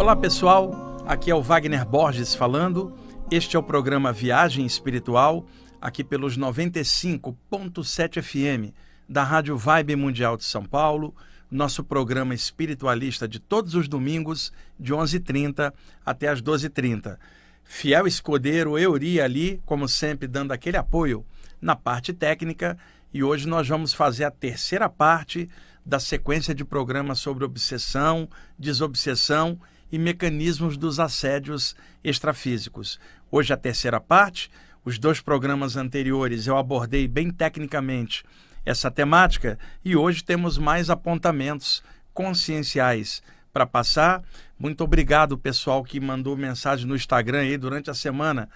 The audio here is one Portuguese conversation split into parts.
Olá pessoal, aqui é o Wagner Borges falando. Este é o programa Viagem Espiritual, aqui pelos 95.7 FM da Rádio Vibe Mundial de São Paulo, nosso programa espiritualista de todos os domingos, de 11h30 até as 12h30. Fiel escudeiro Euri ali, como sempre, dando aquele apoio na parte técnica, e hoje nós vamos fazer a terceira parte da sequência de programas sobre obsessão, desobsessão e mecanismos dos assédios extrafísicos. Hoje a terceira parte. Os dois programas anteriores eu abordei bem tecnicamente essa temática e hoje temos mais apontamentos conscienciais para passar. Muito obrigado, pessoal, que mandou mensagem no Instagram aí durante a semana,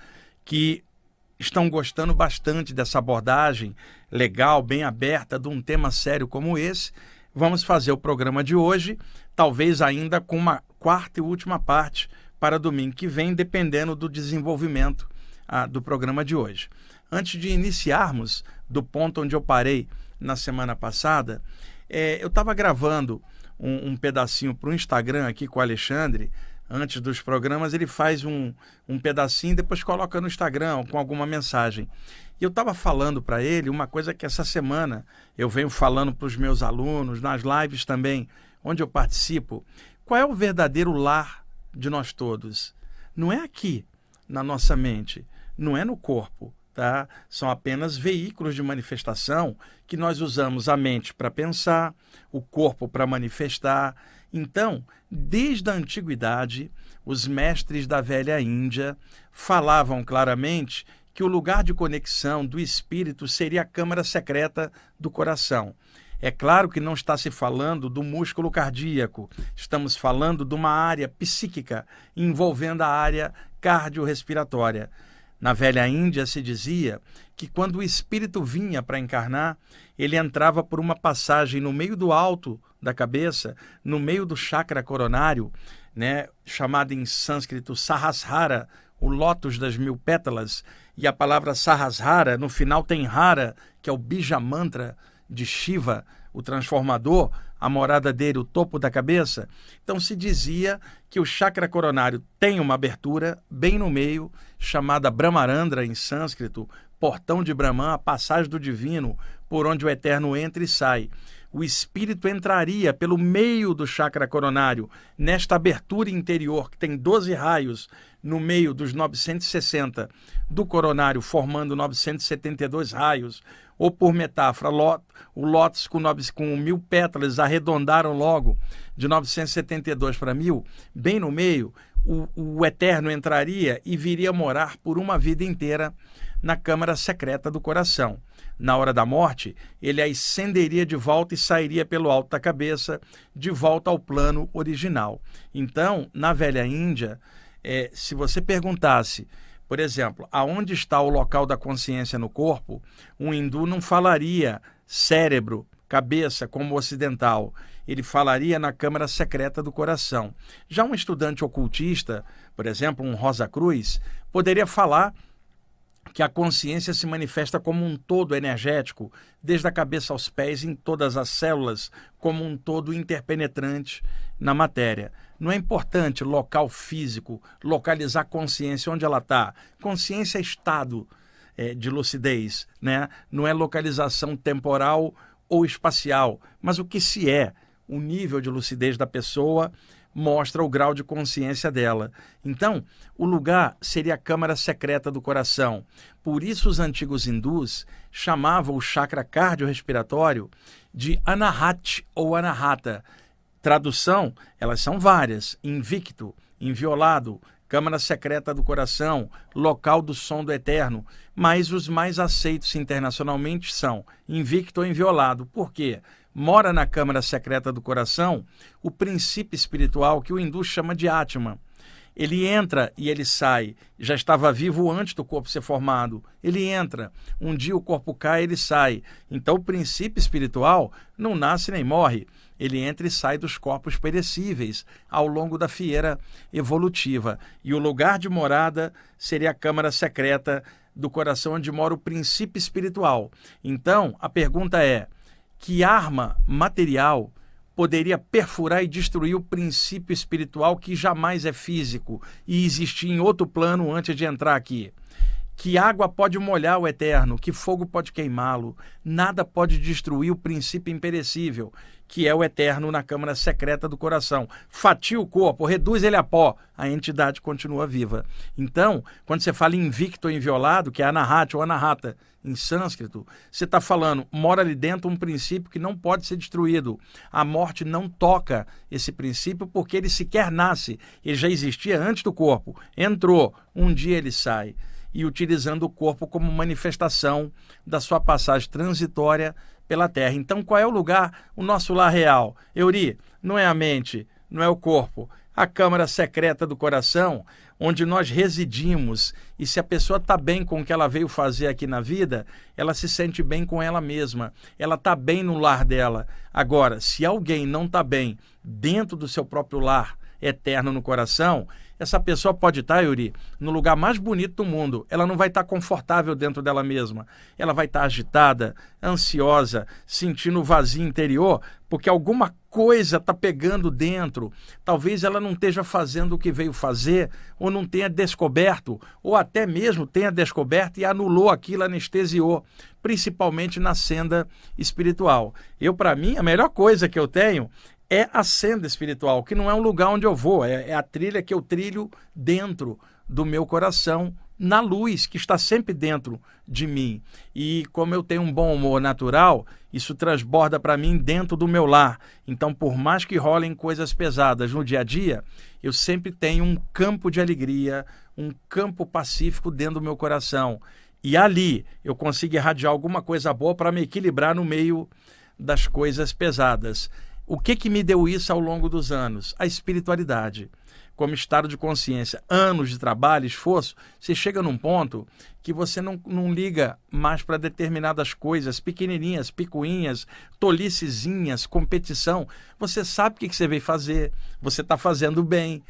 que estão gostando bastante dessa abordagem legal, bem aberta, de um tema sério como esse. Vamos fazer o programa de hoje, talvez ainda com uma quarta e última parte para domingo que vem, dependendo do desenvolvimento do programa de hoje. Antes de iniciarmos do ponto onde eu parei na semana passada, eu estava gravando um pedacinho para o Instagram aqui com o Alexandre. Antes dos programas ele faz um pedacinho e depois coloca no Instagram com alguma mensagem. E eu estava falando para ele uma coisa que essa semana eu venho falando para os meus alunos, nas lives também, onde eu participo. Qual é o verdadeiro lar de nós todos? Não é aqui, na nossa mente, não é no corpo, tá? São apenas veículos de manifestação que nós usamos a mente para pensar, o corpo para manifestar. Então, desde a antiguidade, os mestres da velha Índia falavam claramente que o lugar de conexão do espírito seria a câmara secreta do coração. É claro que não está se falando do músculo cardíaco, estamos falando de uma área psíquica envolvendo a área cardiorrespiratória. Na velha Índia se dizia que quando o espírito vinha para encarnar, ele entrava por uma passagem no meio do alto da cabeça, no meio do chakra coronário, chamado em sânscrito Sahasrara, o lótus das 1000 pétalas, e a palavra Sahasrara, no final tem Hara, que é o Bija Mantra de Shiva, o transformador, a morada dele, o topo da cabeça. Então se dizia que o chakra coronário tem uma abertura bem no meio, chamada Brahmarandra em sânscrito, portão de Brahman, a passagem do divino, por onde o eterno entra e sai. O espírito entraria pelo meio do chakra coronário, nesta abertura interior, que tem 12 raios no meio dos 960 do coronário, formando 972 raios, ou por metáfora, o lótus com 1000 pétalas arredondaram logo de 972 para 1000, bem no meio, o eterno entraria e viria morar por uma vida inteira na câmara secreta do coração. Na hora da morte, ele ascenderia de volta e sairia pelo alto da cabeça, de volta ao plano original. Então, na velha Índia, se você perguntasse, por exemplo, aonde está o local da consciência no corpo, um hindu não falaria cérebro, cabeça, como o ocidental. Ele falaria na câmara secreta do coração. Já um estudante ocultista, por exemplo, um Rosa Cruz, poderia falar que a consciência se manifesta como um todo energético, desde a cabeça aos pés, em todas as células, como um todo interpenetrante na matéria. Não é importante local físico, localizar a consciência onde ela está. Consciência é estado de lucidez, não é localização temporal ou espacial, mas o que se é, o nível de lucidez da pessoa mostra o grau de consciência dela. Então, o lugar seria a câmara secreta do coração. Por isso os antigos hindus chamavam o chakra cardiorrespiratório de Anahat ou Anahata. Tradução, elas são várias: invicto, inviolado, câmara secreta do coração, local do som do eterno. Mas os mais aceitos internacionalmente são invicto ou inviolado. Por quê? Mora na câmara secreta do coração o princípio espiritual que o hindu chama de Atma. Ele entra e ele sai. Já estava vivo antes do corpo ser formado. Ele entra. Um dia o corpo cai, ele sai. Então o princípio espiritual não nasce nem morre. Ele entra e sai dos corpos perecíveis ao longo da fieira evolutiva. E o lugar de morada seria a câmara secreta do coração, onde mora o princípio espiritual. Então, a pergunta é: que arma material poderia perfurar e destruir o princípio espiritual que jamais é físico e existia em outro plano antes de entrar aqui. Que água pode molhar o eterno, que fogo pode queimá-lo, nada pode destruir o princípio imperecível, que é o eterno na câmara secreta do coração. Fatia o corpo, reduz ele a pó, a entidade continua viva. Então, quando você fala invicto ou inviolado, que é anahata ou anahata em sânscrito, você está falando, mora ali dentro um princípio que não pode ser destruído. A morte não toca esse princípio porque ele sequer nasce, ele já existia antes do corpo, entrou, um dia ele sai. E utilizando o corpo como manifestação da sua passagem transitória pela Terra. Então, qual é o lugar, o nosso lar real? Euri, não é a mente, não é o corpo. A câmara secreta do coração, onde nós residimos. E se a pessoa está bem com o que ela veio fazer aqui na vida, ela se sente bem com ela mesma. Ela está bem no lar dela. Agora, se alguém não está bem dentro do seu próprio lar eterno no coração, essa pessoa pode estar, Yuri, no lugar mais bonito do mundo. Ela não vai estar confortável dentro dela mesma. Ela vai estar agitada, ansiosa, sentindo o vazio interior, porque alguma coisa está pegando dentro. Talvez ela não esteja fazendo o que veio fazer, ou não tenha descoberto, ou até mesmo tenha descoberto e anulou aquilo, anestesiou, principalmente na senda espiritual. Para mim, a melhor coisa que eu tenho é a senda espiritual, que não é um lugar onde eu vou, é a trilha que eu trilho dentro do meu coração, na luz que está sempre dentro de mim. E como eu tenho um bom humor natural, isso transborda para mim dentro do meu lar. Então, por mais que rolem coisas pesadas no dia a dia, eu sempre tenho um campo de alegria, um campo pacífico dentro do meu coração. E ali eu consigo irradiar alguma coisa boa para me equilibrar no meio das coisas pesadas. O que me deu isso ao longo dos anos? A espiritualidade, como estado de consciência. Anos de trabalho, esforço, você chega num ponto que você não liga mais para determinadas coisas, pequenininhas, picuinhas, tolicezinhas, competição. Você sabe o que você veio fazer, você está fazendo bem,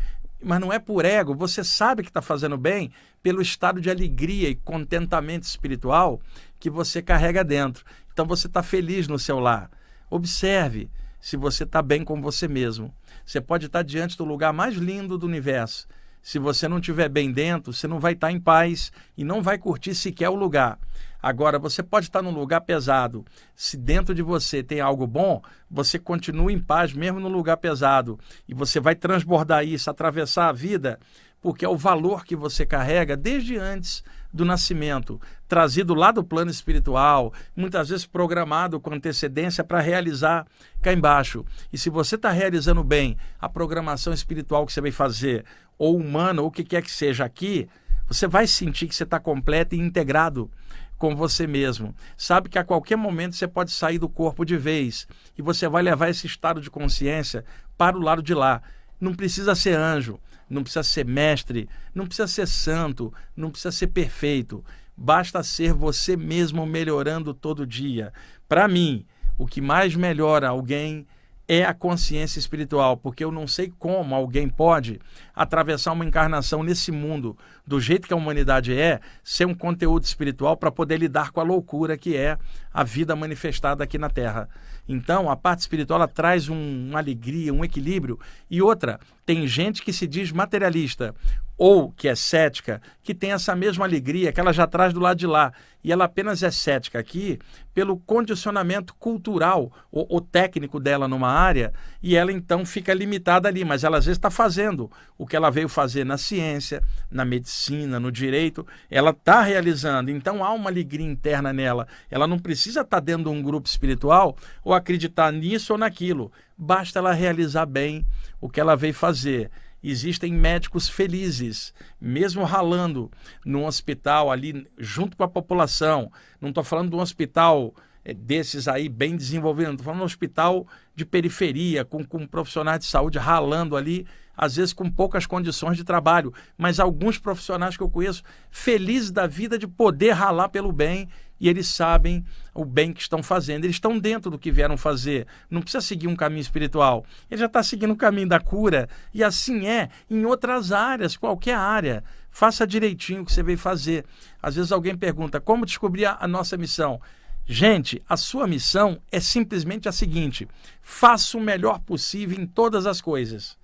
mas não é por ego, você sabe que está fazendo bem pelo estado de alegria e contentamento espiritual que você carrega dentro. Então você está feliz no seu lar. Observe se você está bem com você mesmo. Você pode estar diante do lugar mais lindo do universo. Se você não estiver bem dentro, você não vai estar em paz e não vai curtir sequer o lugar. Agora, você pode estar num lugar pesado. Se dentro de você tem algo bom, você continua em paz mesmo no lugar pesado. E você vai transbordar isso, atravessar a vida, porque é o valor que você carrega desde antes do nascimento, trazido lá do plano espiritual, muitas vezes programado com antecedência para realizar cá embaixo. E se você está realizando bem a programação espiritual que você vai fazer, ou humana, ou o que quer que seja aqui, você vai sentir que você está completo e integrado com você mesmo. Sabe que a qualquer momento você pode sair do corpo de vez e você vai levar esse estado de consciência para o lado de lá. Não precisa ser anjo, não precisa ser mestre, não precisa ser santo, não precisa ser perfeito. Basta ser você mesmo melhorando todo dia. Para mim, o que mais melhora alguém é a consciência espiritual, porque eu não sei como alguém pode atravessar uma encarnação nesse mundo, do jeito que a humanidade é, ser um conteúdo espiritual para poder lidar com a loucura que é a vida manifestada aqui na Terra. Então, a parte espiritual ela traz uma alegria, um equilíbrio. E outra, tem gente que se diz materialista ou que é cética, que tem essa mesma alegria que ela já traz do lado de lá. E ela apenas é cética aqui pelo condicionamento cultural ou técnico dela numa área, e ela então fica limitada ali. Mas ela às vezes está fazendo o que ela veio fazer na ciência, na medicina, no direito. Ela está realizando. Então há uma alegria interna nela. Ela não precisa estar dentro de um grupo espiritual ou acreditar nisso ou naquilo. Basta ela realizar bem o que ela veio fazer. Existem médicos felizes, mesmo ralando num hospital ali junto com a população. Não estou falando de um hospital desses aí bem desenvolvido, estou falando de um hospital de periferia, com profissionais de saúde ralando ali, às vezes com poucas condições de trabalho. Mas alguns profissionais que eu conheço, felizes da vida de poder ralar pelo bem, e eles sabem o bem que estão fazendo. Eles estão dentro do que vieram fazer. Não precisa seguir um caminho espiritual. Ele já está seguindo o caminho da cura. E assim é em outras áreas, qualquer área. Faça direitinho o que você veio fazer. Às vezes alguém pergunta, como descobrir a nossa missão? Gente, a sua missão é simplesmente a seguinte: faça o melhor possível em todas as coisas.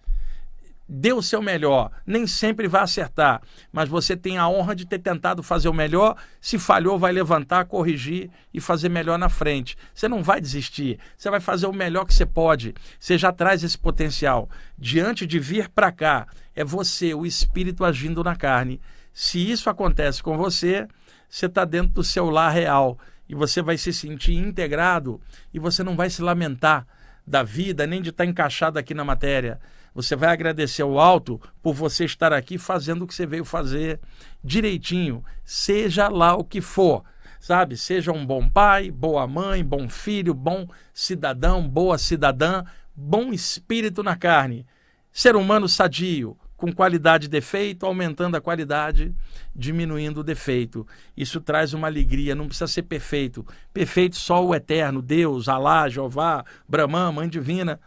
Dê o seu melhor, nem sempre vai acertar, mas você tem a honra de ter tentado fazer o melhor. Se falhou, vai levantar, corrigir e fazer melhor na frente. Você não vai desistir, você vai fazer o melhor que você pode. Você já traz esse potencial. Diante de vir para cá, é você, o espírito agindo na carne. Se isso acontece com você, você está dentro do seu lar real e você vai se sentir integrado e você não vai se lamentar da vida, nem de estar encaixado aqui na matéria. Você vai agradecer ao alto por você estar aqui fazendo o que você veio fazer direitinho, seja lá o que for, sabe? Seja um bom pai, boa mãe, bom filho, bom cidadão, boa cidadã, bom espírito na carne, ser humano sadio, com qualidade e defeito, aumentando a qualidade, diminuindo o defeito. Isso traz uma alegria, não precisa ser perfeito. Perfeito só o eterno, Deus, Alá, Jeová, Brahman, Mãe Divina.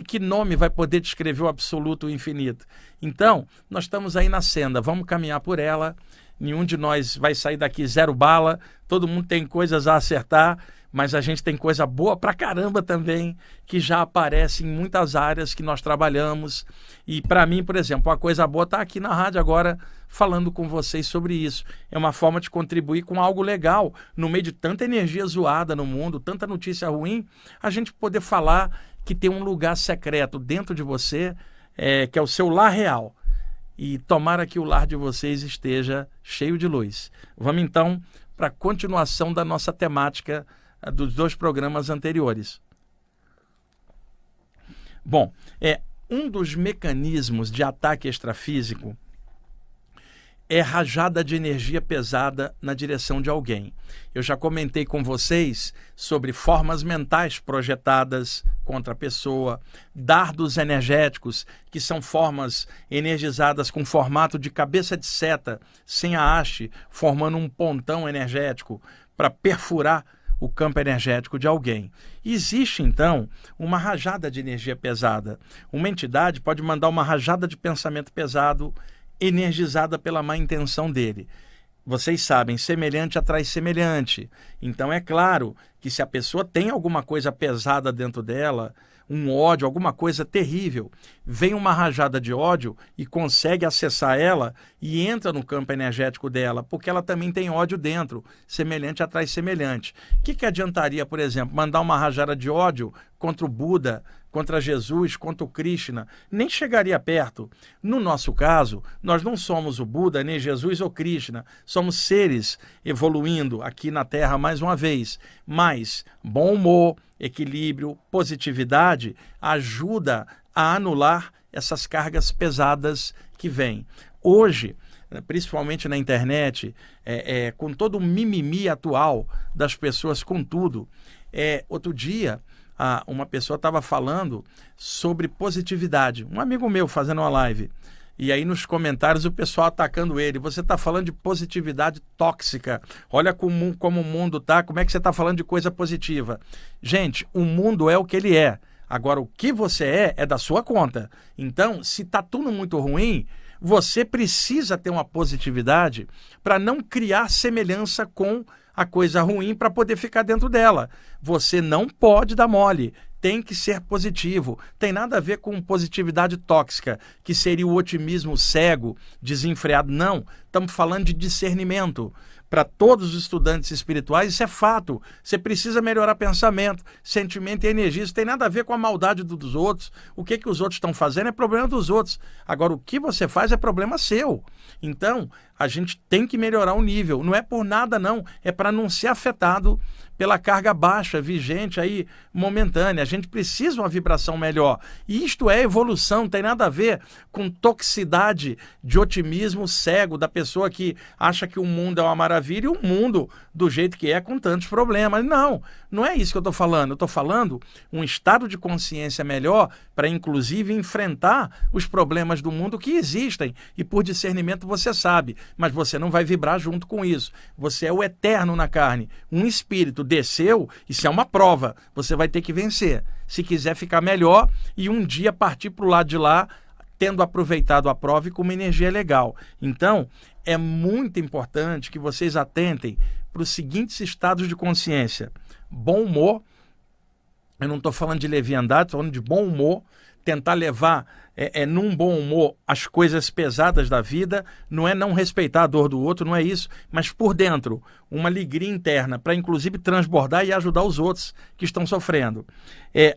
Que nome vai poder descrever o absoluto e o infinito? Então, nós estamos aí na senda, vamos caminhar por ela. Nenhum de nós vai sair daqui zero bala, todo mundo tem coisas a acertar, mas a gente tem coisa boa pra caramba também, que já aparece em muitas áreas que nós trabalhamos. E para mim, por exemplo, a coisa boa está aqui na rádio agora, falando com vocês sobre isso. É uma forma de contribuir com algo legal. No meio de tanta energia zoada no mundo, tanta notícia ruim, a gente poder falar que tem um lugar secreto dentro de você, que é o seu lar real. E tomara que o lar de vocês esteja cheio de luz. Vamos então para a continuação da nossa temática dos 2 programas anteriores. Bom, um dos mecanismos de ataque extrafísico é rajada de energia pesada na direção de alguém. Eu já comentei com vocês sobre formas mentais projetadas contra a pessoa, dardos energéticos, que são formas energizadas com formato de cabeça de seta, sem a haste, formando um pontão energético para perfurar o campo energético de alguém. Existe, então, uma rajada de energia pesada. Uma entidade pode mandar uma rajada de pensamento pesado energizada pela má intenção dele. Vocês sabem, semelhante atrai semelhante. Então é claro que se a pessoa tem alguma coisa pesada dentro dela, um ódio, alguma coisa terrível, vem uma rajada de ódio e consegue acessar ela e entra no campo energético dela, porque ela também tem ódio dentro. Semelhante atrai semelhante. O que adiantaria, por exemplo, mandar uma rajada de ódio contra o Buda, contra Jesus, contra o Krishna? Nem chegaria perto. No nosso caso, nós não somos o Buda, nem Jesus ou Krishna. Somos seres evoluindo aqui na Terra mais uma vez. Mas bom humor, equilíbrio, positividade ajuda a anular essas cargas pesadas que vêm. Hoje, principalmente na internet, com todo o mimimi atual das pessoas com tudo, outro dia uma pessoa estava falando sobre positividade. Um amigo meu fazendo uma live. E aí nos comentários o pessoal atacando ele. Você está falando de positividade tóxica. Olha como o mundo está. Como é que você está falando de coisa positiva? Gente, o mundo é o que ele é. Agora, o que você é da sua conta. Então, se está tudo muito ruim, você precisa ter uma positividade para não criar semelhança com a coisa ruim para poder ficar dentro dela. Você não pode dar mole, tem que ser positivo. Tem nada a ver com positividade tóxica, que seria o otimismo cego, desenfreado. Não, estamos falando de discernimento. Para todos os estudantes espirituais, isso é fato. Você precisa melhorar pensamento, sentimento e energia. Isso tem nada a ver com a maldade dos outros. O que os outros estão fazendo é problema dos outros. Agora, o que você faz é problema seu. Então, a gente tem que melhorar o nível. Não é por nada, não. É para não ser afetado pela carga baixa, vigente, aí, momentânea. A gente precisa de uma vibração melhor. E isto é evolução, não tem nada a ver com toxicidade de otimismo cego da pessoa que acha que o mundo é uma maravilha e o mundo do jeito que é com tantos problemas. Não, não é isso que eu estou falando. Eu estou falando um estado de consciência melhor para, inclusive, enfrentar os problemas do mundo que existem. E por discernimento você sabe, mas você não vai vibrar junto com isso. Você é o eterno na carne. Um espírito desceu, isso é uma prova. Você vai ter que vencer. Se quiser ficar melhor e um dia partir para o lado de lá, tendo aproveitado a prova e com uma energia legal. Então, é muito importante que vocês atentem para os seguintes estados de consciência: bom humor. Eu não estou falando de leviandade, estou falando de bom humor. Tentar levar num bom humor as coisas pesadas da vida, não é não respeitar a dor do outro, não é isso, mas por dentro, uma alegria interna, para inclusive transbordar e ajudar os outros que estão sofrendo.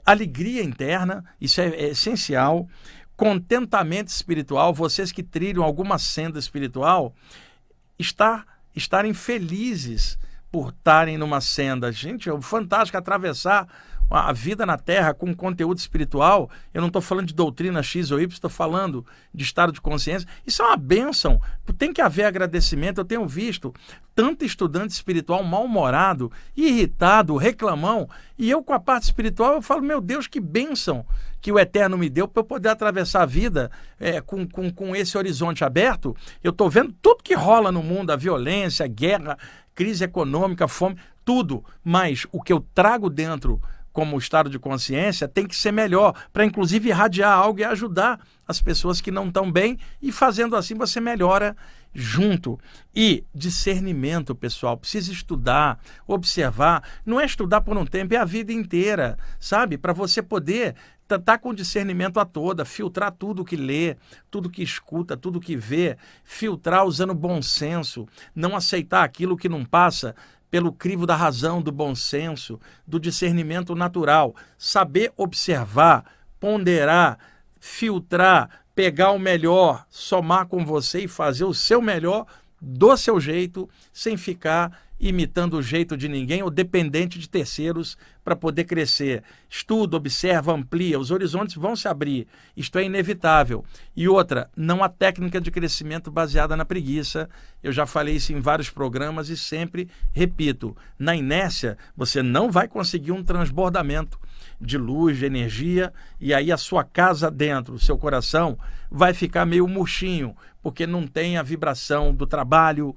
Alegria interna, isso é essencial. Contentamento espiritual, vocês que trilham alguma senda espiritual, estarem felizes por estarem numa senda. Gente, é fantástico atravessar a vida na Terra com conteúdo espiritual. Eu não estou falando de doutrina X ou Y, estou falando de estado de consciência. Isso é uma bênção. Tem que haver agradecimento. Eu tenho visto tanto estudante espiritual mal-humorado, irritado, reclamão, e eu com a parte espiritual, eu falo, meu Deus, que bênção que o Eterno me deu para eu poder atravessar a vida com esse horizonte aberto. Eu estou vendo tudo que rola no mundo, a violência, a guerra, crise econômica, fome, tudo. Mas o que eu trago dentro como estado de consciência tem que ser melhor, para inclusive irradiar algo e ajudar as pessoas que não estão bem, e fazendo assim você melhora junto. E discernimento, pessoal, precisa estudar, observar, não é estudar por um tempo, é a vida inteira, sabe? Para você poder estar com discernimento a toda, filtrar tudo que lê, tudo que escuta, tudo que vê, filtrar usando bom senso, não aceitar aquilo que não passa pelo crivo da razão, do bom senso, do discernimento natural. Saber observar, ponderar, filtrar, pegar o melhor, somar com você e fazer o seu melhor do seu jeito, sem ficar imitando o jeito de ninguém ou dependente de terceiros para poder crescer. Estuda, observa, amplia, os horizontes vão se abrir. Isto é inevitável. E outra, não há técnica de crescimento baseada na preguiça. Eu já falei isso em vários programas e sempre repito, na inércia você não vai conseguir um transbordamento de luz, de energia, e aí a sua casa dentro, o seu coração, vai ficar meio murchinho, porque não tem a vibração do trabalho,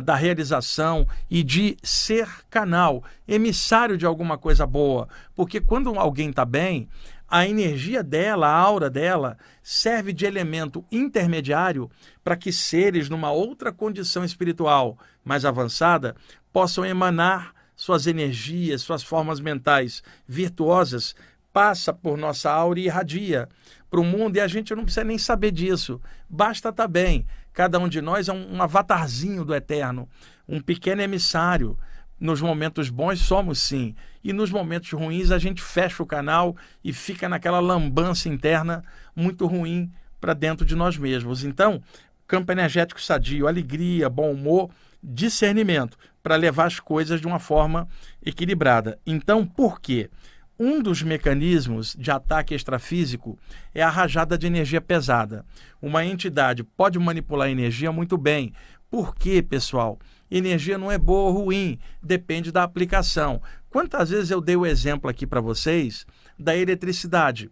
da realização e de ser canal, emissário de alguma coisa boa. Porque quando alguém está bem, a energia dela, a aura dela, serve de elemento intermediário para que seres numa outra condição espiritual mais avançada possam emanar suas energias, suas formas mentais virtuosas, passa por nossa aura e irradia para o mundo, e a gente não precisa nem saber disso. Basta estar bem. Cada um de nós é um avatarzinho do Eterno, um pequeno emissário. Nos momentos bons somos sim, e nos momentos ruins a gente fecha o canal e fica naquela lambança interna muito ruim para dentro de nós mesmos. Então, campo energético sadio, alegria, bom humor, discernimento, para levar as coisas de uma forma equilibrada. Então, por quê? Um dos mecanismos de ataque extrafísico é a rajada de energia pesada. Uma entidade pode manipular a energia muito bem. Por quê, pessoal? Energia não é boa ou ruim, depende da aplicação. Quantas vezes eu dei o exemplo aqui para vocês da eletricidade?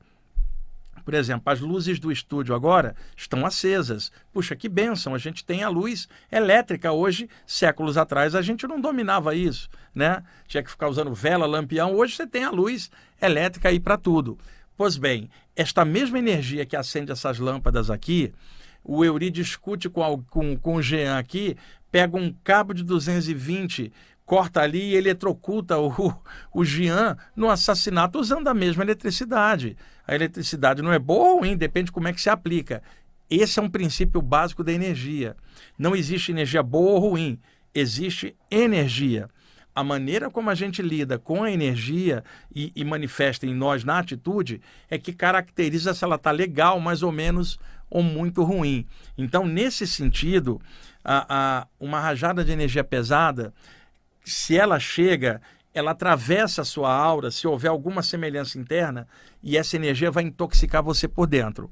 Por exemplo, as luzes do estúdio agora estão acesas. Puxa, que bênção, a gente tem a luz elétrica hoje. Séculos atrás a gente não dominava isso, né? Tinha que ficar usando vela, lampião. Hoje você tem a luz elétrica aí para tudo. Pois bem, esta mesma energia que acende essas lâmpadas aqui, o Euri discute com o Jean aqui, pega um cabo de 220, corta ali e eletrocuta o Jean no assassinato usando a mesma eletricidade. A eletricidade não é boa ou ruim, depende de como é que se aplica. Esse é um princípio básico da energia. Não existe energia boa ou ruim, existe energia. A maneira como a gente lida com a energia e manifesta em nós na atitude é que caracteriza se ela está legal, mais ou menos, ou muito ruim. Então, nesse sentido, uma rajada de energia pesada, se ela chega, ela atravessa a sua aura, se houver alguma semelhança interna, e essa energia vai intoxicar você por dentro.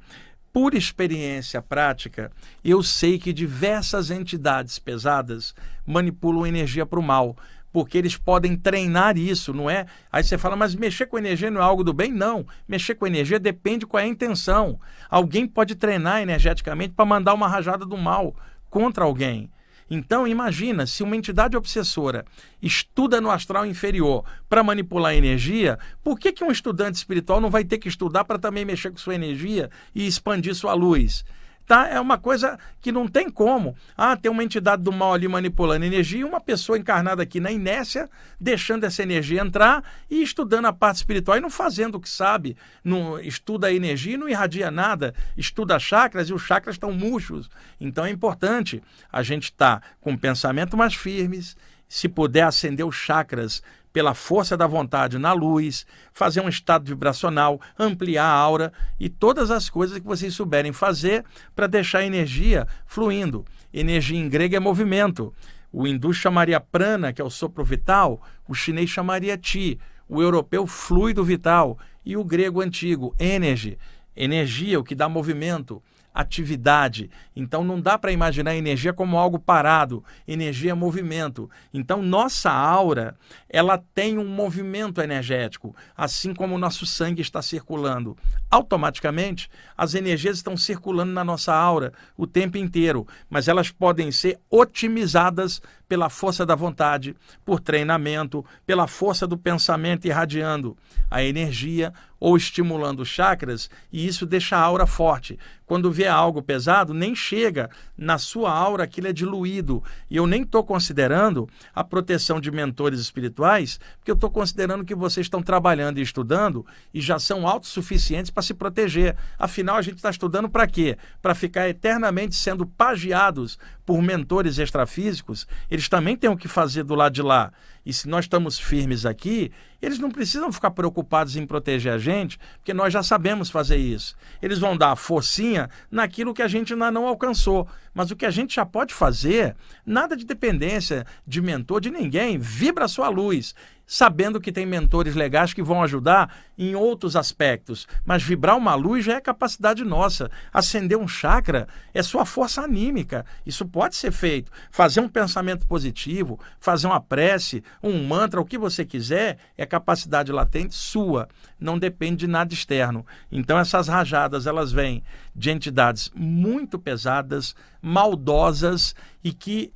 Por experiência prática, eu sei que diversas entidades pesadas manipulam energia para o mal, porque eles podem treinar isso, não é? Aí você fala, mas mexer com energia não é algo do bem? Não, mexer com energia depende qual é a intenção. Alguém pode treinar energeticamente para mandar uma rajada do mal contra alguém. Então, imagina, se uma entidade obsessora estuda no astral inferior para manipular a energia, por que um estudante espiritual não vai ter que estudar para também mexer com sua energia e expandir sua luz? Tá? É uma coisa que não tem como. Tem uma entidade do mal ali manipulando energia e uma pessoa encarnada aqui na inércia, deixando essa energia entrar e estudando a parte espiritual e não fazendo o que sabe, não estuda a energia e não irradia nada, estuda chakras e os chakras estão murchos. Então é importante a gente estar com o pensamento mais firmes, se puder acender os chakras pela força da vontade na luz, fazer um estado vibracional, ampliar a aura e todas as coisas que vocês souberem fazer para deixar a energia fluindo. Energia em grego é movimento. O hindu chamaria prana, que é o sopro vital, o chinês chamaria chi, o europeu fluido vital e o grego antigo, energy, energia, o que dá movimento, atividade. Então não dá para imaginar a energia como algo parado. Energia é movimento. Então nossa aura, ela tem um movimento energético, assim como o nosso sangue está circulando. Automaticamente, as energias estão circulando na nossa aura o tempo inteiro, mas elas podem ser otimizadas pela força da vontade, por treinamento, pela força do pensamento irradiando a energia ou estimulando os chakras, e isso deixa a aura forte. Quando vê algo pesado, nem chega na sua aura, aquilo é diluído. E eu nem estou considerando a proteção de mentores espirituais, porque eu estou considerando que vocês estão trabalhando e estudando e já são autossuficientes para se proteger. Afinal, a gente está estudando para quê? Para ficar eternamente sendo pagiados por mentores extrafísicos. Eles também têm o que fazer do lado de lá. E se nós estamos firmes aqui, eles não precisam ficar preocupados em proteger a gente, porque nós já sabemos fazer isso. Eles vão dar a forcinha naquilo que a gente ainda não alcançou. Mas o que a gente já pode fazer, nada de dependência de mentor, de ninguém, vibra a sua luz, sabendo que tem mentores legais que vão ajudar em outros aspectos. Mas vibrar uma luz já é capacidade nossa. Acender um chakra é sua força anímica. Isso pode ser feito. Fazer um pensamento positivo, fazer uma prece, um mantra, o que você quiser, é capacidade latente sua. Não depende de nada externo. Então essas rajadas, elas vêm de entidades muito pesadas, maldosas e que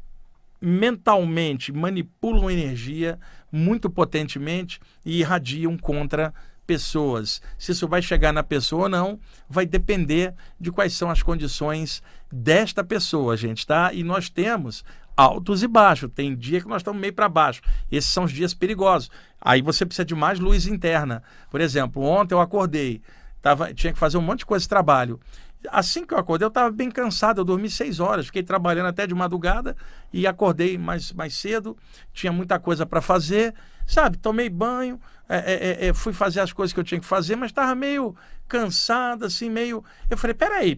mentalmente manipulam energia muito potentemente e irradiam contra pessoas. Se isso vai chegar na pessoa ou não, vai depender de quais são as condições desta pessoa, gente, tá? E nós temos altos e baixos. Tem dia que nós estamos meio para baixo. Esses são os dias perigosos. Aí você precisa de mais luz interna. Por exemplo, ontem eu acordei, tinha que fazer um monte de coisa de trabalho. Assim que eu acordei, eu estava bem cansado, eu dormi 6 horas, fiquei trabalhando até de madrugada e acordei mais cedo, tinha muita coisa para fazer, sabe? Tomei banho, fui fazer as coisas que eu tinha que fazer, mas estava meio cansado, assim, meio... Eu falei, peraí,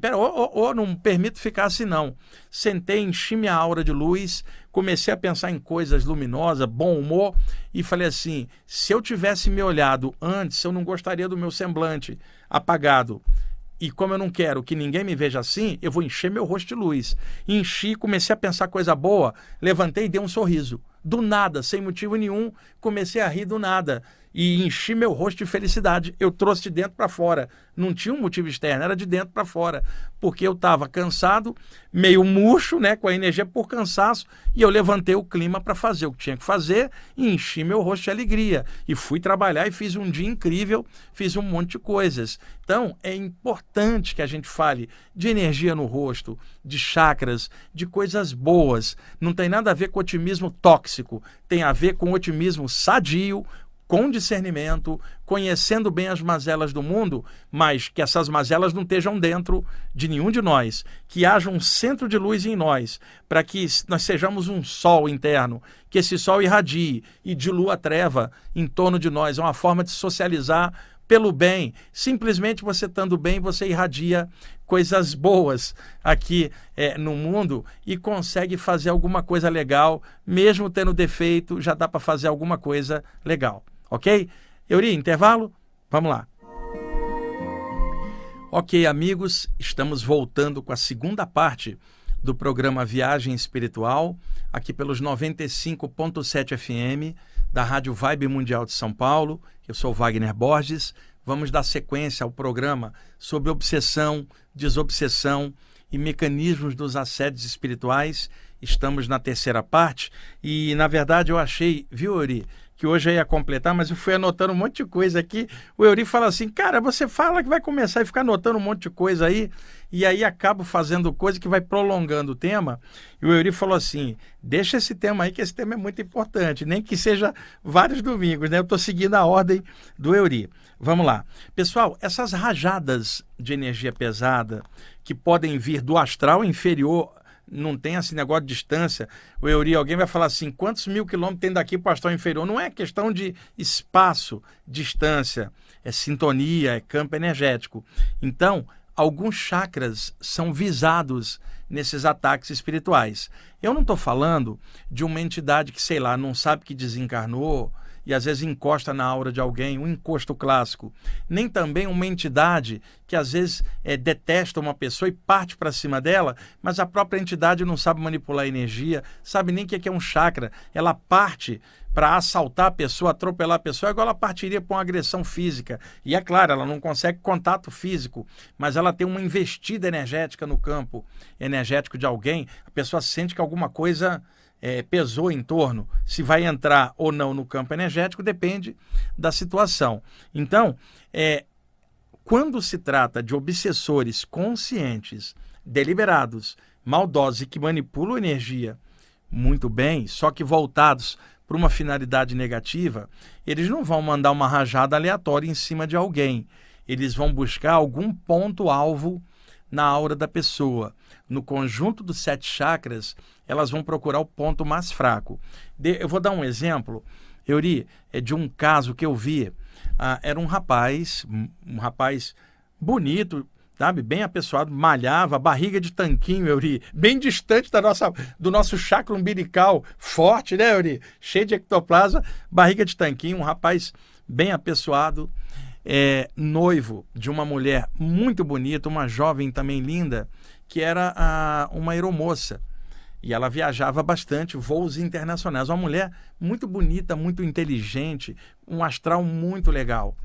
não permito ficar assim não. Sentei, enchi minha aura de luz, comecei a pensar em coisas luminosas, bom humor, e falei assim, se eu tivesse me olhado antes, eu não gostaria do meu semblante apagado. E como eu não quero que ninguém me veja assim, eu vou encher meu rosto de luz. Enchi, comecei a pensar coisa boa, levantei e dei um sorriso. Do nada, sem motivo nenhum, comecei a rir do nada. E enchi meu rosto de felicidade. Eu trouxe de dentro para fora. Não tinha um motivo externo, era de dentro para fora. Porque eu estava cansado, meio murcho, né, com a energia por cansaço, e eu levantei o clima para fazer o que tinha que fazer e enchi meu rosto de alegria. E fui trabalhar e fiz um dia incrível, fiz um monte de coisas. Então, é importante que a gente fale de energia no rosto, de chakras, de coisas boas. Não tem nada a ver com otimismo tóxico, tem a ver com otimismo sadio, com discernimento, conhecendo bem as mazelas do mundo, mas que essas mazelas não estejam dentro de nenhum de nós, que haja um centro de luz em nós, para que nós sejamos um sol interno, que esse sol irradie e dilua a treva em torno de nós. É uma forma de socializar pelo bem. Simplesmente você estando bem, você irradia coisas boas aqui no mundo e consegue fazer alguma coisa legal, mesmo tendo defeito, já dá para fazer alguma coisa legal. Ok? Euri, intervalo? Vamos lá. Ok, amigos, estamos voltando com a segunda parte do programa Viagem Espiritual, aqui pelos 95.7 FM, da Rádio Vibe Mundial de São Paulo. Eu sou Wagner Borges. Vamos dar sequência ao programa sobre obsessão, desobsessão e mecanismos dos assédios espirituais. Estamos na terceira parte e, na verdade, eu achei, viu, Euri, que hoje eu ia completar, mas eu fui anotando um monte de coisa aqui. O Eury fala assim, cara, você fala que vai começar e ficar anotando um monte de coisa aí, e aí acabo fazendo coisa que vai prolongando o tema. E o Eury falou assim, deixa esse tema aí, que esse tema é muito importante, nem que seja vários domingos, né? Eu estou seguindo a ordem do Eury. Vamos lá. Pessoal, essas rajadas de energia pesada que podem vir do astral inferior, não tem esse negócio de distância. O Eury, alguém vai falar assim, quantos mil quilômetros tem daqui para o astral inferior? Não é questão de espaço, distância, é sintonia, é campo energético. Então, alguns chakras são visados nesses ataques espirituais. Eu não estou falando de uma entidade que, sei lá, não sabe que desencarnou e às vezes encosta na aura de alguém, um encosto clássico. Nem também uma entidade que às vezes detesta uma pessoa e parte para cima dela, mas a própria entidade não sabe manipular a energia, sabe nem o que é um chakra. Ela parte para assaltar a pessoa, atropelar a pessoa, igual ela partiria para uma agressão física. E é claro, ela não consegue contato físico, mas ela tem uma investida energética no campo energético de alguém, a pessoa sente que alguma coisa pesou em torno. Se vai entrar ou não no campo energético depende da situação. Então, quando se trata de obsessores conscientes, deliberados, maldosos e que manipulam energia muito bem, só que voltados para uma finalidade negativa, eles não vão mandar uma rajada aleatória em cima de alguém. Eles vão buscar algum ponto-alvo na aura da pessoa. No conjunto dos 7 chakras, elas vão procurar o ponto mais fraco. Eu vou dar um exemplo, Eury, de um caso que eu vi. Era um rapaz bonito, sabe, bem apessoado, malhava, barriga de tanquinho, Eury, bem distante do nosso chakra umbilical, forte, né, Eury? Cheio de ectoplasma, barriga de tanquinho, um rapaz bem apessoado, noivo de uma mulher muito bonita, uma jovem também linda, que era uma aeromoça. E ela viajava bastante, voos internacionais. Uma mulher muito bonita, muito inteligente, um astral muito legal.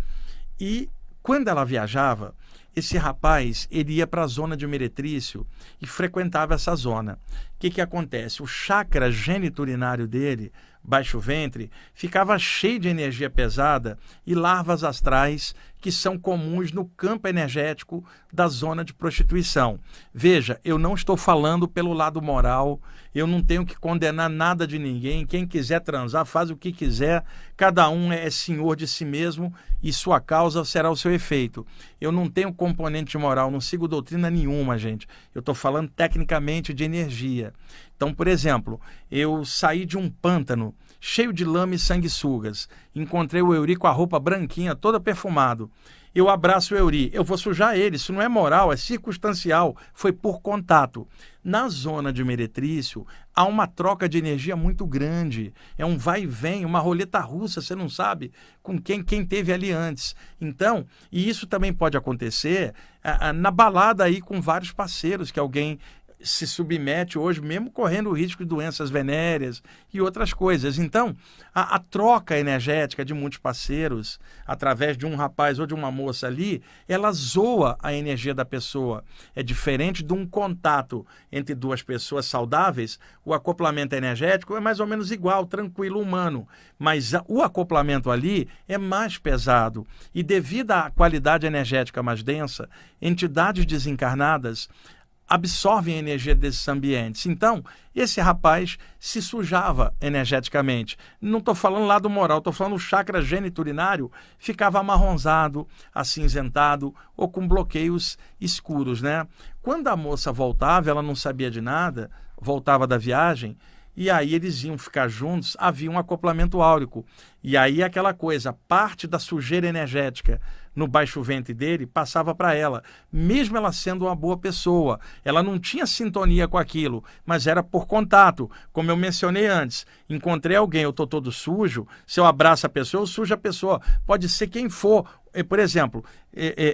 E quando ela viajava, esse rapaz, ele ia para a zona de meretrício e frequentava essa zona. O que acontece? O chakra geniturinário dele, baixo ventre, ficava cheio de energia pesada e larvas astrais que são comuns no campo energético da zona de prostituição. Veja, eu não estou falando pelo lado moral, eu não tenho que condenar nada de ninguém, quem quiser transar faz o que quiser, cada um é senhor de si mesmo e sua causa será o seu efeito. Eu não tenho componente moral, não sigo doutrina nenhuma, gente. Eu estou falando tecnicamente de energia. Então, por exemplo, eu saí de um pântano cheio de lama e sanguessugas. Encontrei o Eury com a roupa branquinha, toda perfumado. Eu abraço o Eury, eu vou sujar ele, isso não é moral, é circunstancial, foi por contato. Na zona de meretrício, há uma troca de energia muito grande, é um vai e vem, uma roleta russa, você não sabe com quem teve ali antes. Então, e isso também pode acontecer na balada aí com vários parceiros, que alguém se submete hoje, mesmo correndo o risco de doenças venéreas e outras coisas. Então, a troca energética de muitos parceiros, através de um rapaz ou de uma moça ali, ela zoa a energia da pessoa. É diferente de um contato entre duas pessoas saudáveis, o acoplamento energético é mais ou menos igual, tranquilo, humano. Mas o acoplamento ali é mais pesado. E devido à qualidade energética mais densa, entidades desencarnadas absorvem a energia desses ambientes. Então, esse rapaz se sujava energeticamente. Não estou falando lá do moral, estou falando o chakra geniturinário ficava amarronzado, acinzentado ou com bloqueios escuros, né? Quando a moça voltava, ela não sabia de nada, voltava da viagem, e aí eles iam ficar juntos, havia um acoplamento áurico. E aí aquela coisa, parte da sujeira energética no baixo ventre dele passava para ela, mesmo ela sendo uma boa pessoa. Ela não tinha sintonia com aquilo, mas era por contato. Como eu mencionei antes, encontrei alguém, eu estou todo sujo, se eu abraço a pessoa, eu sujo a pessoa. Pode ser quem for. Por exemplo,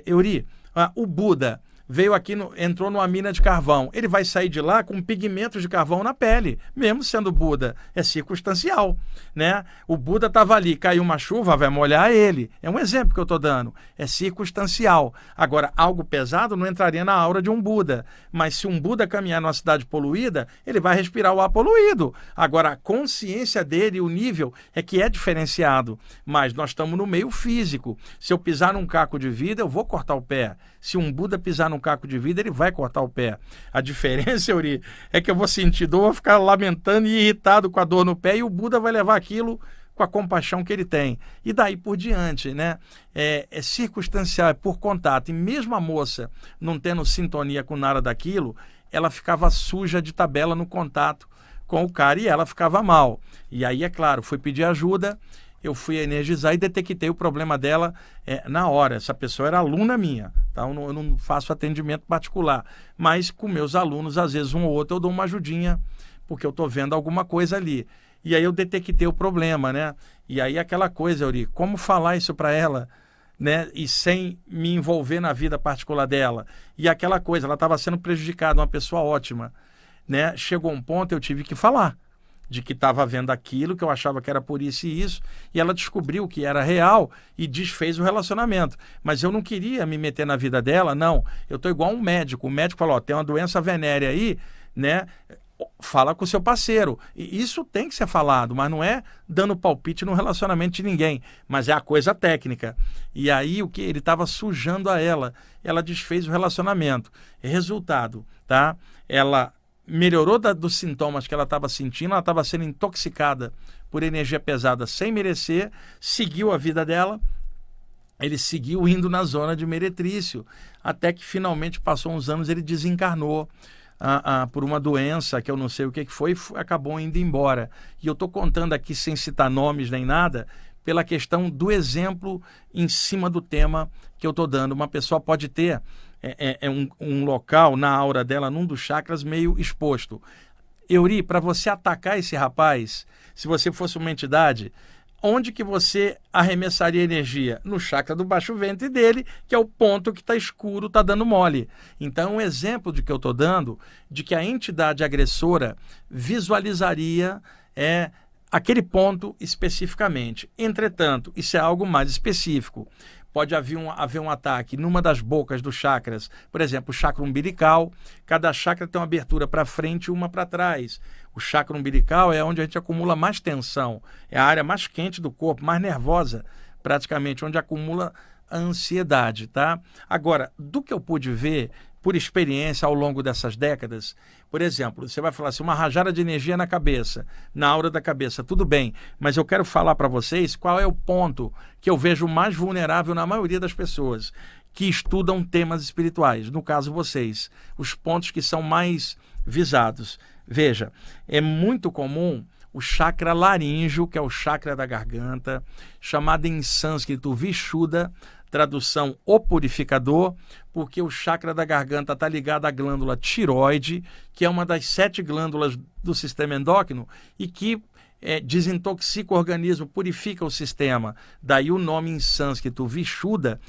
Eury, o Buda veio aqui, entrou numa mina de carvão. Ele vai sair de lá com pigmentos de carvão na pele, mesmo sendo Buda. É circunstancial, né? O Buda estava ali, caiu uma chuva, vai molhar ele. É um exemplo que eu estou dando. É circunstancial. Agora, algo pesado não entraria na aura de um Buda. Mas se um Buda caminhar numa cidade poluída, ele vai respirar o ar poluído. Agora, a consciência dele, o nível, é que é diferenciado. Mas nós estamos no meio físico. Se eu pisar num caco de vidro, eu vou cortar o pé. Se um Buda pisar num caco de vidro, ele vai cortar o pé. A diferença, Euri, é que eu vou sentir dor, vou ficar lamentando e irritado com a dor no pé, e o Buda vai levar aquilo com a compaixão que ele tem. E daí por diante, né? É circunstancial, é por contato. E mesmo a moça não tendo sintonia com nada daquilo, ela ficava suja de tabela no contato com o cara e ela ficava mal. E aí, é claro, fui pedir ajuda, eu fui energizar e detectei o problema dela na hora. Essa pessoa era aluna minha, tá? Eu não faço atendimento particular, mas com meus alunos, às vezes um ou outro, eu dou uma ajudinha, porque eu estou vendo alguma coisa ali. E aí eu detectei o problema, né? E aí aquela coisa, Euri, como falar isso para ela, né? E sem me envolver na vida particular dela. E aquela coisa, ela estava sendo prejudicada, uma pessoa ótima, né? Chegou um ponto, eu tive que falar de que estava vendo aquilo, que eu achava que era por isso e isso, e ela descobriu que era real e desfez o relacionamento. Mas eu não queria me meter na vida dela, não. Eu estou igual um médico. O médico falou, tem uma doença venérea aí, né? Fala com o seu parceiro. E isso tem que ser falado, mas não é dando palpite no relacionamento de ninguém, mas é a coisa técnica. E aí o que ele estava sujando a ela desfez o relacionamento. Resultado, tá? Ela melhorou dos sintomas que ela estava sentindo, ela estava sendo intoxicada por energia pesada sem merecer, seguiu a vida dela, ele seguiu indo na zona de meretrício, até que finalmente passou uns anos, ele desencarnou por uma doença que eu não sei o que foi, acabou indo embora. E eu estou contando aqui sem citar nomes nem nada, pela questão do exemplo em cima do tema que eu estou dando. Uma pessoa pode ter um local na aura dela, num dos chakras, meio exposto. Euri, para você atacar esse rapaz, se você fosse uma entidade, onde que você arremessaria energia? No chakra do baixo ventre dele, que é o ponto que está escuro, está dando mole. Então, um exemplo de que eu estou dando, de que a entidade agressora visualizaria aquele ponto especificamente. Entretanto, isso é algo mais específico. Pode haver um ataque numa das bocas dos chakras, por exemplo, o chakra umbilical. Cada chakra tem uma abertura para frente e uma para trás. O chakra umbilical é onde a gente acumula mais tensão, é a área mais quente do corpo, mais nervosa, praticamente, onde acumula a ansiedade, tá? Agora, do que eu pude ver, por experiência ao longo dessas décadas, por exemplo, você vai falar assim, uma rajada de energia na cabeça, na aura da cabeça, tudo bem, mas eu quero falar para vocês qual é o ponto que eu vejo mais vulnerável na maioria das pessoas que estudam temas espirituais, no caso vocês, os pontos que são mais visados. Veja, é muito comum o chakra laríngeo, que é o chakra da garganta, chamado em sânscrito Vishuddha, tradução o purificador, porque o chakra da garganta está ligado à glândula tiroide, que é uma das 7 glândulas do sistema endócrino e que desintoxica o organismo, purifica o sistema. Daí o nome em sânscrito Vishuddha,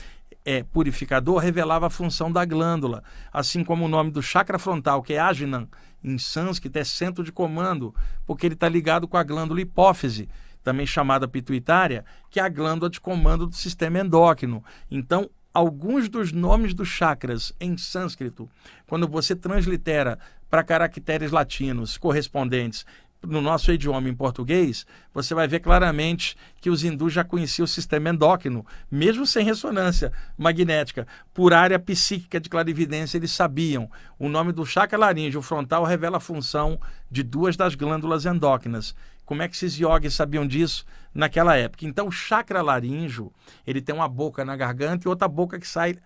purificador, revelava a função da glândula, assim como o nome do chakra frontal, que é Ajnan, em sânscrito é centro de comando, porque ele está ligado com a glândula hipófise, também chamada pituitária, que é a glândula de comando do sistema endócrino. Então, alguns dos nomes dos chakras em sânscrito, quando você translitera para caracteres latinos correspondentes no nosso idioma em português, você vai ver claramente que os hindus já conheciam o sistema endócrino, mesmo sem ressonância magnética. Por área psíquica de clarividência, eles sabiam. O nome do chakra laríngeo frontal revela a função de 2 das glândulas endócrinas. Como é que esses yogis sabiam disso naquela época? Então, o chakra laríngeo, ele tem uma boca na garganta e outra boca que sai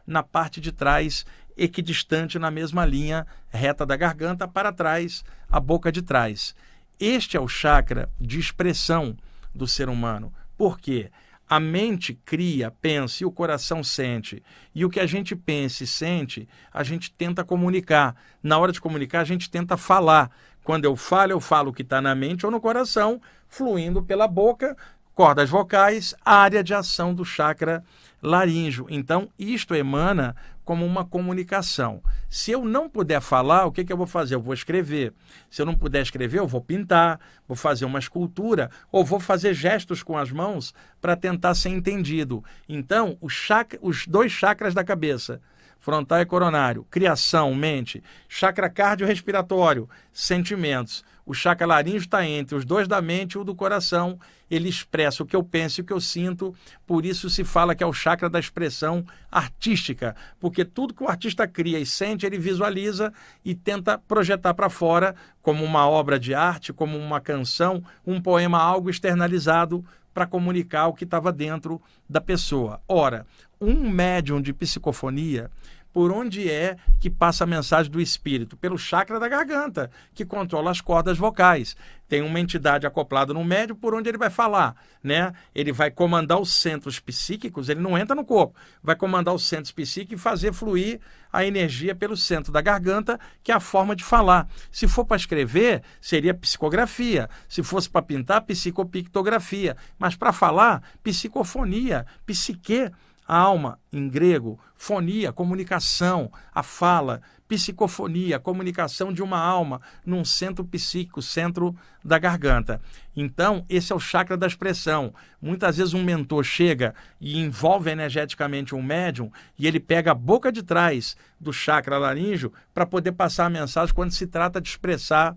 na parte de trás, equidistante na mesma linha reta da garganta, para trás, a boca de trás. Este é o chakra de expressão do ser humano. Por quê? A mente cria, pensa e o coração sente. E o que a gente pensa e sente, a gente tenta comunicar. Na hora de comunicar, a gente tenta falar. Quando eu falo o que está na mente ou no coração, fluindo pela boca, cordas vocais, área de ação do chakra laríngeo. Então, isto emana como uma comunicação. Se eu não puder falar, o que eu vou fazer? Eu vou escrever. Se eu não puder escrever, eu vou pintar, vou fazer uma escultura, ou vou fazer gestos com as mãos para tentar ser entendido. Então, os dois chakras da cabeça, frontal e coronário, criação, mente, chakra cardiorrespiratório, sentimentos. O chakra laríngeo está entre os dois da mente e o do coração. Ele expressa o que eu penso e o que eu sinto, por isso se fala que é o chakra da expressão artística, porque tudo que o artista cria e sente, ele visualiza e tenta projetar para fora, como uma obra de arte, como uma canção, um poema, algo externalizado para comunicar o que estava dentro da pessoa. Ora, um médium de psicofonia, por onde é que passa a mensagem do espírito? Pelo chakra da garganta, que controla as cordas vocais. Tem uma entidade acoplada no médium por onde ele vai falar, né? Ele vai comandar os centros psíquicos, ele não entra no corpo, vai comandar os centros psíquicos e fazer fluir a energia pelo centro da garganta, que é a forma de falar. Se for para escrever, seria psicografia. Se fosse para pintar, psicopictografia. Mas para falar, psicofonia, psique, a alma, em grego, fonia, comunicação, a fala, psicofonia, comunicação de uma alma num centro psíquico, centro da garganta. Então, esse é o chakra da expressão. Muitas vezes um mentor chega e envolve energeticamente um médium e ele pega a boca de trás do chakra laríngeo para poder passar a mensagem quando se trata de expressar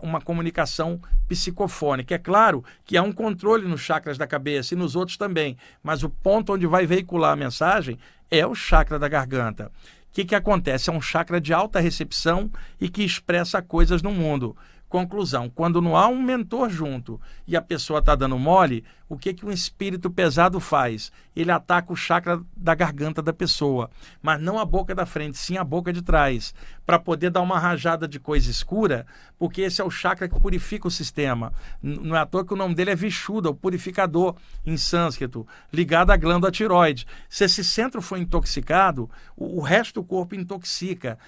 uma comunicação psicofônica. É claro que há um controle nos chakras da cabeça e nos outros também, mas o ponto onde vai veicular a mensagem é o chakra da garganta. O que acontece? É um chakra de alta recepção e que expressa coisas no mundo. Conclusão, quando não há um mentor junto e a pessoa está dando mole, o que um espírito pesado faz? Ele ataca o chakra da garganta da pessoa, mas não a boca da frente, sim a boca de trás, para poder dar uma rajada de coisa escura, porque esse é o chakra que purifica o sistema. Não é à toa que o nome dele é Vishuddha, o purificador, em sânscrito, ligado à glândula tiroide. Se esse centro for intoxicado, o resto do corpo intoxica.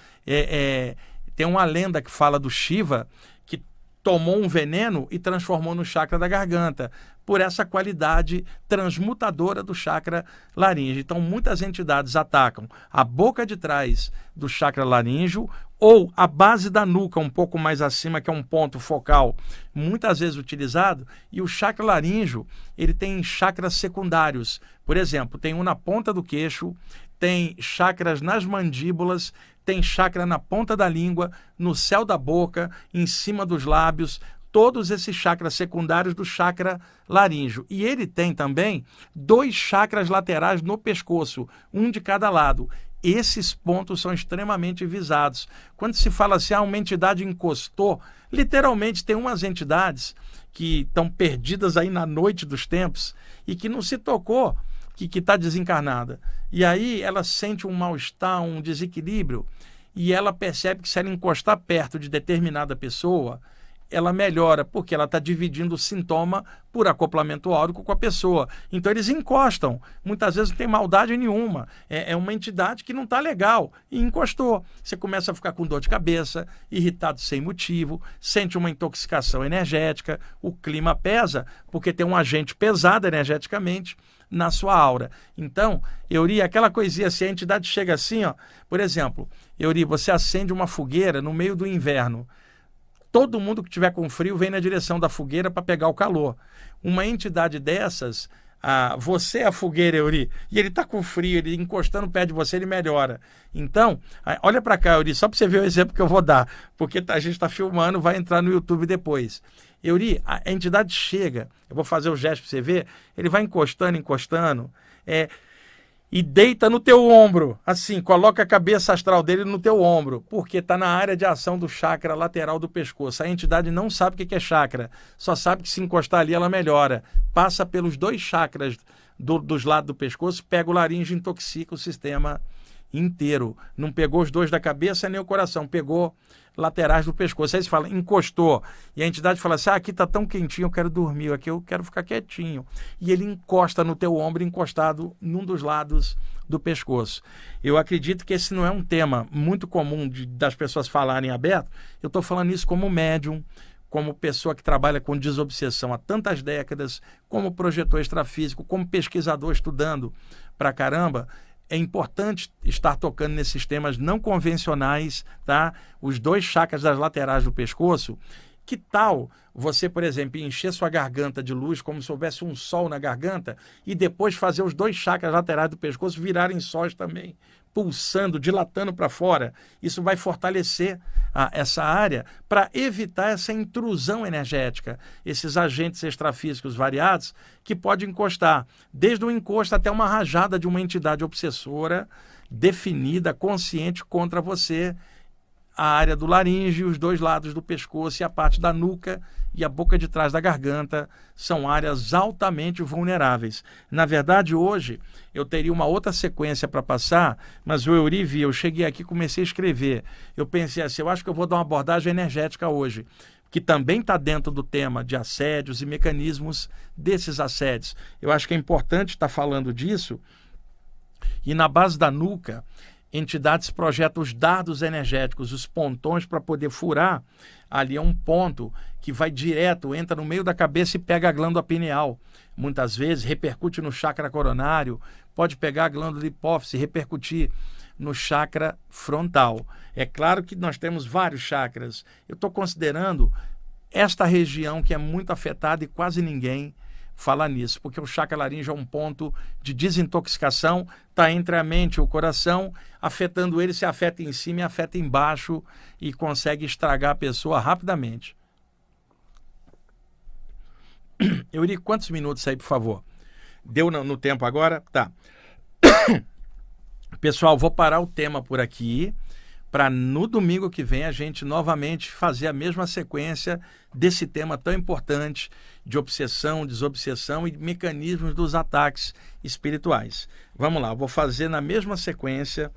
Tem uma lenda que fala do Shiva, que tomou um veneno e transformou no chakra da garganta, por essa qualidade transmutadora do chakra laríngeo. Então, muitas entidades atacam a boca de trás do chakra laríngeo ou a base da nuca, um pouco mais acima, que é um ponto focal, muitas vezes utilizado, e o chakra laríngeo, ele tem chakras secundários. Por exemplo, tem um na ponta do queixo, tem chakras nas mandíbulas, tem chakra na ponta da língua, no céu da boca, em cima dos lábios, todos esses chakras secundários do chakra laríngeo. E ele tem também 2 chakras laterais no pescoço, um de cada lado. Esses pontos são extremamente visados. Quando se fala assim, uma entidade encostou, literalmente tem umas entidades que estão perdidas aí na noite dos tempos e que não se tocou que está desencarnada. E aí ela sente um mal-estar, um desequilíbrio, e ela percebe que se ela encostar perto de determinada pessoa, ela melhora, porque ela está dividindo o sintoma por acoplamento áurico com a pessoa. Então eles encostam. Muitas vezes não tem maldade nenhuma. É uma entidade que não está legal. E encostou. Você começa a ficar com dor de cabeça, irritado sem motivo, sente uma intoxicação energética, o clima pesa, porque tem um agente pesado energeticamente na sua aura. Então, Euri, aquela coisinha assim, a entidade chega assim, ó, por exemplo, Euri, você acende uma fogueira no meio do inverno. Todo mundo que tiver com frio vem na direção da fogueira para pegar o calor. Uma entidade dessas, você é a fogueira, Euri, e ele está com frio, ele encostando perto de você, ele melhora. Então, olha para cá, Euri, só para você ver o exemplo que eu vou dar, porque a gente está filmando, vai entrar no YouTube depois. Euri, a entidade chega, eu vou fazer o gesto para você ver, ele vai encostando, e deita no teu ombro, assim, coloca a cabeça astral dele no teu ombro, porque está na área de ação do chakra lateral do pescoço. A entidade não sabe o que é chakra, só sabe que se encostar ali ela melhora. Passa pelos 2 chakras dos lados do pescoço, pega o laríngeo e intoxica o sistema inteiro. Não pegou os 2 da cabeça nem o coração, pegou laterais do pescoço. Aí você fala, encostou. E a entidade fala assim, aqui está tão quentinho, eu quero dormir, aqui eu quero ficar quietinho. E ele encosta no teu ombro, encostado num dos lados do pescoço. Eu acredito que esse não é um tema muito comum das pessoas falarem aberto. Eu estou falando isso como médium, como pessoa que trabalha com desobsessão há tantas décadas, como projetor extrafísico, como pesquisador estudando pra caramba, é importante estar tocando nesses temas não convencionais, tá? Os 2 chakras das laterais do pescoço. Que tal você, por exemplo, encher sua garganta de luz como se houvesse um sol na garganta e depois fazer os 2 chakras laterais do pescoço virarem sóis também, pulsando, dilatando para fora? Isso vai fortalecer essa área para evitar essa intrusão energética, esses agentes extrafísicos variados que podem encostar, desde o encosto até uma rajada de uma entidade obsessora definida, consciente contra você. A área do laríngeo, os 2 lados do pescoço e a parte da nuca e a boca de trás da garganta são áreas altamente vulneráveis. Na verdade, hoje eu teria uma outra sequência para passar, mas o Eury viu, eu cheguei aqui e comecei a escrever. Eu pensei assim, eu acho que eu vou dar uma abordagem energética hoje, que também está dentro do tema de assédios e mecanismos desses assédios. Eu acho que é importante estar falando disso. E na base da nuca, entidades projetam os dardos energéticos, os pontões para poder furar. Ali é um ponto que vai direto, entra no meio da cabeça e pega a glândula pineal. Muitas vezes repercute no chakra coronário, pode pegar a glândula hipófise e repercutir no chakra frontal. É claro que nós temos vários chakras. Eu estou considerando esta região que é muito afetada e quase ninguém fala nisso, porque o chakra laríngeo é um ponto de desintoxicação, está entre a mente e o coração, afetando ele, se afeta em cima e afeta embaixo e consegue estragar a pessoa rapidamente. Eury, quantos minutos aí, por favor? Deu no tempo agora? Tá. Pessoal, vou parar o tema por aqui, para no domingo que vem a gente novamente fazer a mesma sequência desse tema tão importante de obsessão, desobsessão e mecanismos dos ataques espirituais. Vamos lá, vou fazer na mesma sequência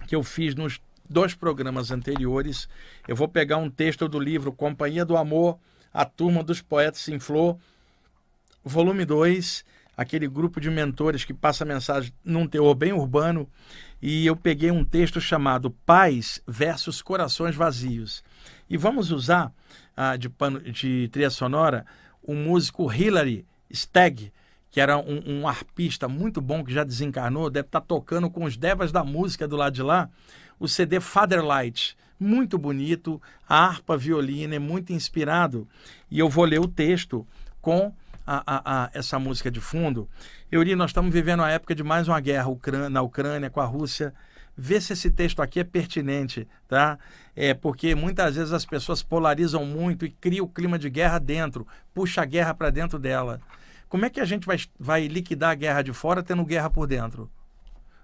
que eu fiz nos 2 programas anteriores. Eu vou pegar um texto do livro Companhia do Amor, A Turma dos Poetas em Flor, volume 2, aquele grupo de mentores que passa a mensagem num teor bem urbano, e eu peguei um texto chamado Paz versus Corações Vazios. E vamos usar de trilha sonora o músico Hilary Stagg, que era um arpista muito bom que já desencarnou, deve estar tocando com os devas da música do lado de lá, o CD Fatherlight, muito bonito, a harpa violina é muito inspirado, e eu vou ler o texto com essa música de fundo. Eury, nós estamos vivendo a época de mais uma guerra na Ucrânia com a Rússia. Vê se esse texto aqui é pertinente, tá? Porque muitas vezes as pessoas polarizam muito e criam o clima de guerra dentro, puxa a guerra para dentro dela. Como é que a gente vai liquidar a guerra de fora tendo guerra por dentro?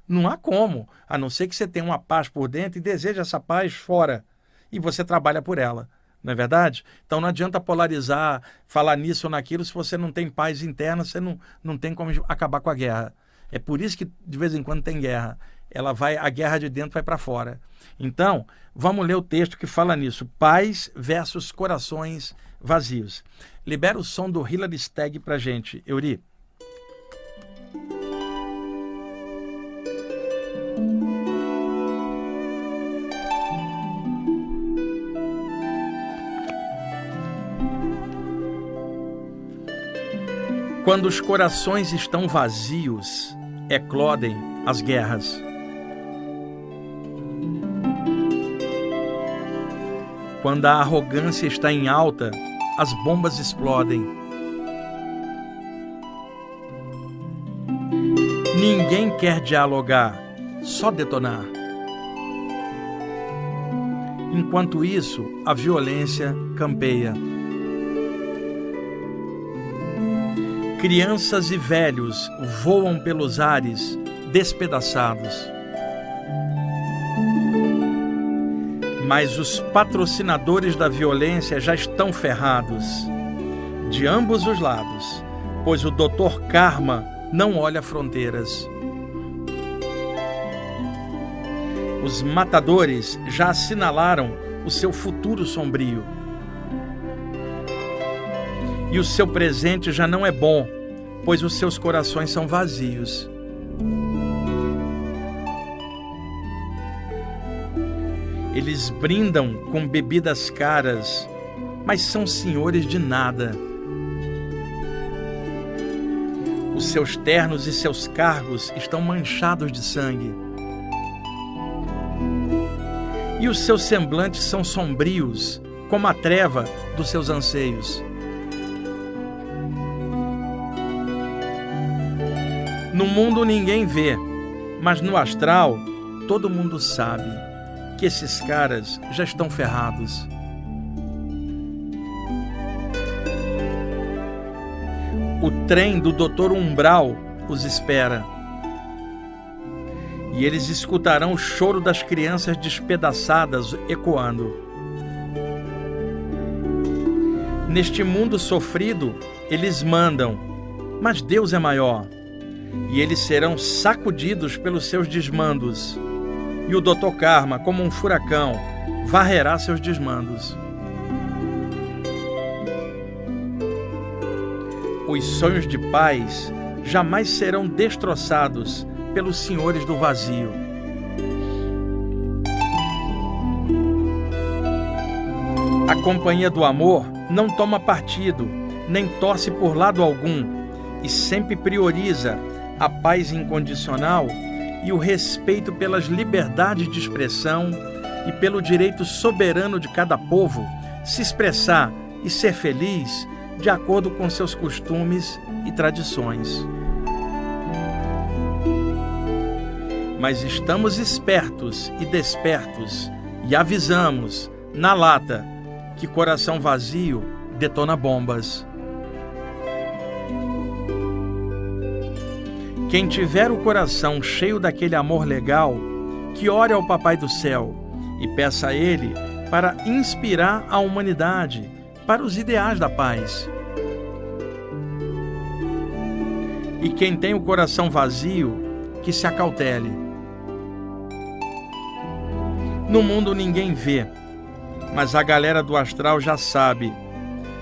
Não há como, a não ser que você tenha uma paz por dentro e deseja essa paz fora, e você trabalha por ela. Não é verdade? Então não adianta polarizar, falar nisso ou naquilo, se você não tem paz interna, você não tem como acabar com a guerra. É por isso que de vez em quando tem guerra. A guerra de dentro vai para fora. Então, vamos ler o texto que fala nisso. Paz versus corações vazios. Libera o som do Hilary Stagg pra gente, Eury. Quando os corações estão vazios, eclodem as guerras. Quando a arrogância está em alta, as bombas explodem. Ninguém quer dialogar, só detonar. Enquanto isso, a violência campeia. Crianças e velhos voam pelos ares, despedaçados. Mas os patrocinadores da violência já estão ferrados, de ambos os lados, pois o Dr. Karma não olha fronteiras. Os matadores já assinalaram o seu futuro sombrio. E o seu presente já não é bom, pois os seus corações são vazios. Eles brindam com bebidas caras, mas são senhores de nada. Os seus ternos e seus cargos estão manchados de sangue. E os seus semblantes são sombrios, como a treva dos seus anseios. No mundo ninguém vê, mas no astral todo mundo sabe que esses caras já estão ferrados. O trem do Dr. Umbral os espera. E eles escutarão o choro das crianças despedaçadas ecoando. Neste mundo sofrido, eles mandam, mas Deus é maior. E eles serão sacudidos pelos seus desmandos. E o Dr. Karma, como um furacão, varrerá seus desmandos. Os sonhos de paz jamais serão destroçados pelos senhores do vazio. A companhia do amor não toma partido, nem torce por lado algum, e sempre prioriza a paz incondicional e o respeito pelas liberdades de expressão e pelo direito soberano de cada povo se expressar e ser feliz de acordo com seus costumes e tradições. Mas estamos espertos e despertos e avisamos, na lata, que coração vazio detona bombas. Quem tiver o coração cheio daquele amor legal, que ore ao Papai do Céu e peça a Ele para inspirar a humanidade para os ideais da paz. E quem tem o coração vazio, que se acautele. No mundo ninguém vê, mas a galera do astral já sabe.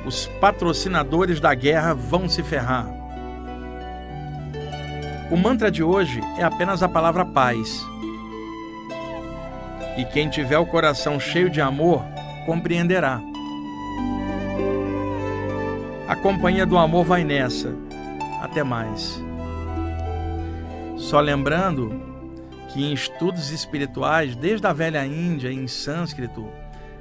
Os patrocinadores da guerra vão se ferrar. O mantra de hoje é apenas a palavra paz. E quem tiver o coração cheio de amor, compreenderá. A companhia do amor vai nessa. Até mais. Só lembrando que em estudos espirituais, desde a velha Índia, em sânscrito,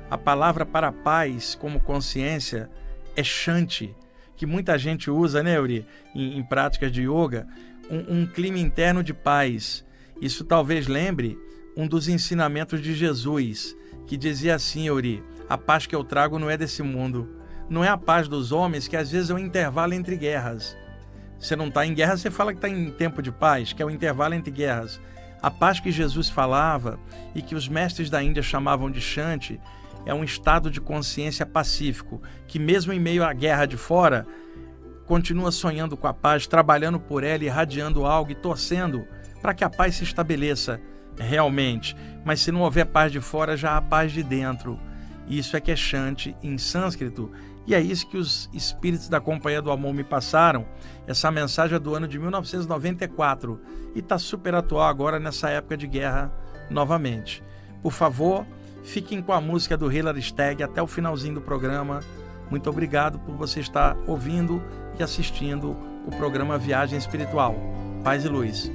a palavra para paz como consciência é Shanti, que muita gente usa, né, Euri, em práticas de yoga, um clima interno de paz. Isso talvez lembre um dos ensinamentos de Jesus, que dizia assim, Euri: a paz que eu trago não é desse mundo. Não é a paz dos homens, que às vezes é um intervalo entre guerras. Você não está em guerra, você fala que está em tempo de paz, que é o intervalo entre guerras. A paz que Jesus falava e que os mestres da Índia chamavam de Shanti é um estado de consciência pacífico, que mesmo em meio à guerra de fora, continua sonhando com a paz, trabalhando por ela, irradiando algo e torcendo para que a paz se estabeleça realmente. Mas se não houver paz de fora, já há paz de dentro. Isso é que é Shanti em sânscrito. E é isso que os espíritos da Companhia do Amor me passaram. Essa mensagem é do ano de 1994 e está super atual agora nessa época de guerra novamente. Por favor, fiquem com a música do Hilary Stagg até o finalzinho do programa. Muito obrigado por você estar ouvindo e assistindo o programa Viagem Espiritual. Paz e luz.